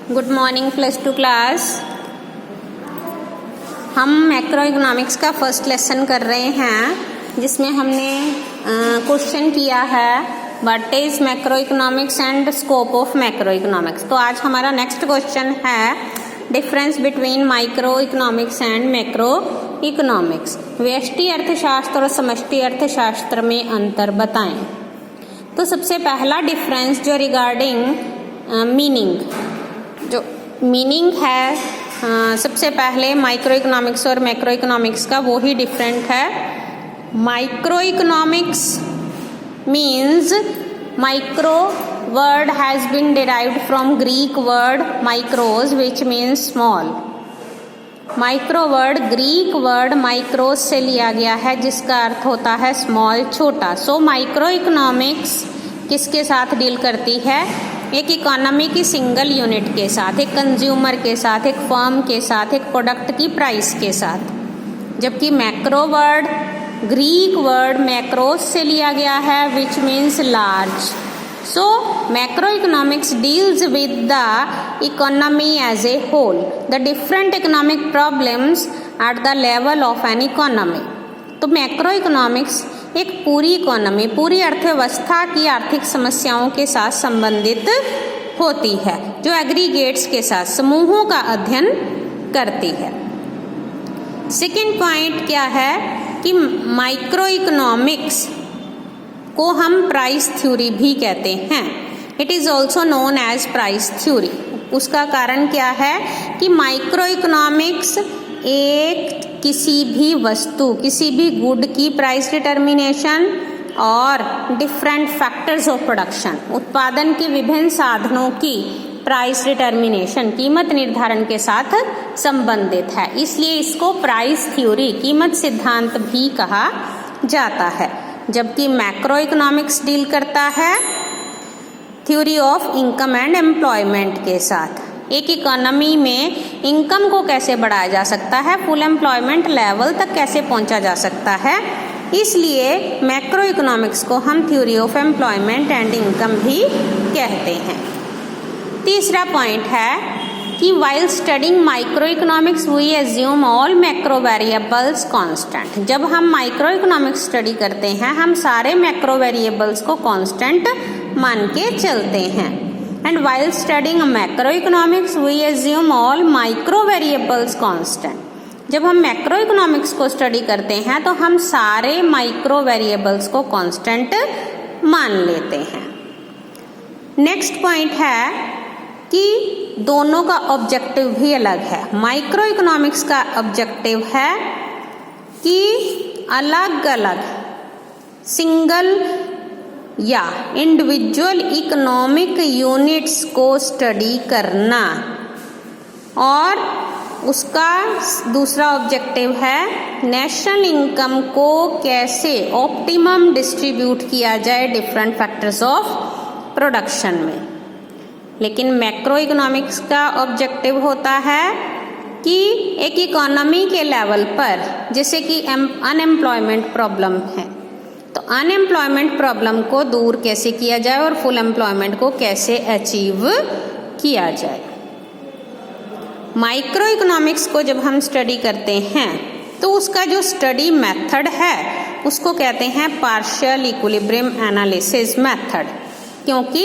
Good morning plus two class. हम macro economics का first lesson कर रहे हैं जिसमें हमने क्वेश्चन किया है what is macro economics and scope of macro economics. तो आज हमारा नेक्स्ट क्वेश्चन है difference between micro economics and macro economics. व्यष्टि अर्थशास्त्र और समष्टि अर्थशास्त्र में अंतर बताएं। तो सबसे पहला डिफरेंस जो रिगार्डिंग जो मीनिंग है सबसे पहले माइक्रो इकोनॉमिक्स और मैक्रो इकोनॉमिक्स का वो ही डिफरेंट है। Micro economics means micro word has been derived from Greek word micros which means small. Micro word Greek word micros से लिया गया है जिसका अर्थ होता है स्मॉल, छोटा। सो माइक्रो इकोनॉमिक्स किसके साथ डील करती है? एक इकोनॉमी की सिंगल यूनिट के साथ, एक कंज्यूमर के साथ, एक फर्म के साथ, एक प्रोडक्ट की प्राइस के साथ। जबकि macro word Greek word macros से लिया गया है which means large. So macro economics deals with the economy as a whole, the different economic problems at the level of an economy. तो मैक्रो इकोनॉमिक्स एक पूरी इकोनॉमी, पूरी अर्थव्यवस्था की आर्थिक समस्याओं के साथ संबंधित होती है, जो एग्रीगेट्स के साथ समूहों का अध्ययन करती है। सेकेंड पॉइंट क्या है कि माइक्रो इकोनॉमिक्स को हम प्राइस थ्योरी भी कहते हैं। It is also known as price theory. उसका कारण क्या है कि माइक्रो इकोनॉमिक्स एक किसी भी वस्तु, किसी भी गुड की प्राइस डिटर्मिनेशन और डिफरेंट फैक्टर्स ऑफ प्रोडक्शन, उत्पादन के विभिन्न साधनों की प्राइस डिटर्मिनेशन, कीमत निर्धारण के साथ संबंधित है। इसलिए इसको प्राइस थ्योरी, कीमत सिद्धांत भी कहा जाता है। जबकि मैक्रो इकोनॉमिक्स डील करता है theory of income and employment के साथ। एक इकोनॉमी में इनकम को कैसे बढ़ाया जा सकता है, फुल एम्प्लॉयमेंट लेवल तक कैसे पहुंचा जा सकता है। इसलिए मैक्रो इकोनॉमिक्स को हम theory of employment and income भी कहते हैं। तीसरा पॉइंट है कि while studying micro economics we assume all macro variables constant. जब हम माइक्रो इकोनॉमिक्स स्टडी करते हैं हम सारे मैक्रो वेरिएबल्स को कांस्टेंट मान के चलते हैं। And while studying macroeconomics, we assume all micro variables constant। जब हम मैक्रो इकोनॉमिक्स को स्टडी करते हैं तो हम सारे माइक्रो वेरिएबल्स को कांस्टेंट मान लेते हैं। नेक्स्ट पॉइंट है कि दोनों का ऑब्जेक्टिव भी अलग है। माइक्रो इकोनॉमिक्स का ऑब्जेक्टिव है कि अलग अलग सिंगल या इंडिविजुअल इकोनॉमिक यूनिट्स को स्टडी करना, और उसका दूसरा ऑब्जेक्टिव है नेशनल इनकम को कैसे ऑप्टिमम डिस्ट्रीब्यूट किया जाए डिफरेंट फैक्टर्स ऑफ प्रोडक्शन में। लेकिन मैक्रो इकोनॉमिक्स का ऑब्जेक्टिव होता है कि एक इकोनॉमी के लेवल पर, जैसे कि अनएम्प्लॉयमेंट प्रॉब्लम है, तो अनएम्प्लॉयमेंट प्रॉब्लम को दूर कैसे किया जाए और फुल एम्प्लॉयमेंट को कैसे अचीव किया जाए। माइक्रो इकोनॉमिक्स को जब हम स्टडी करते हैं तो उसका जो स्टडी मेथड है उसको कहते हैं पार्शियल इक्विलिब्रियम एनालिसिस मेथड, क्योंकि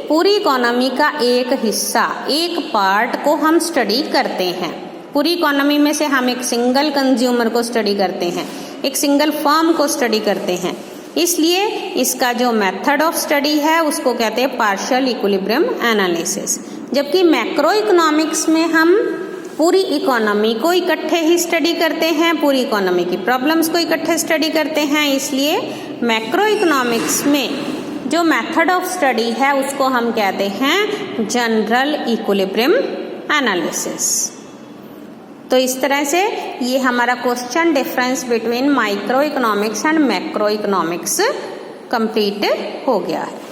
पूरी इकोनॉमी का एक हिस्सा, एक पार्ट को हम स्टडी करते हैं। पूरी इकोनॉमी में से हम एक सिंगल कंज्यूमर को स्टडी करते हैं, एक सिंगल फर्म को स्टडी करते हैं। इसलिए इसका जो मेथड ऑफ स्टडी है उसको कहते हैं पार्शियल इक्विलिब्रियम एनालिसिस। जबकि मैक्रो इकोनॉमिक्स में हम पूरी इकोनॉमी को इकट्ठे ही स्टडी करते हैं, पूरी इकोनॉमी की प्रॉब्लम्स को इकट्ठे स्टडी करते हैं। इसलिए मैक्रो इकोनॉमिक्स में जो मेथड ऑफ स्टडी है उसको हम कहते हैं जनरल इक्विलिब्रियम एनालिसिस। तो इस तरह से ये हमारा question difference between micro economics and macro economics complete हो गया है।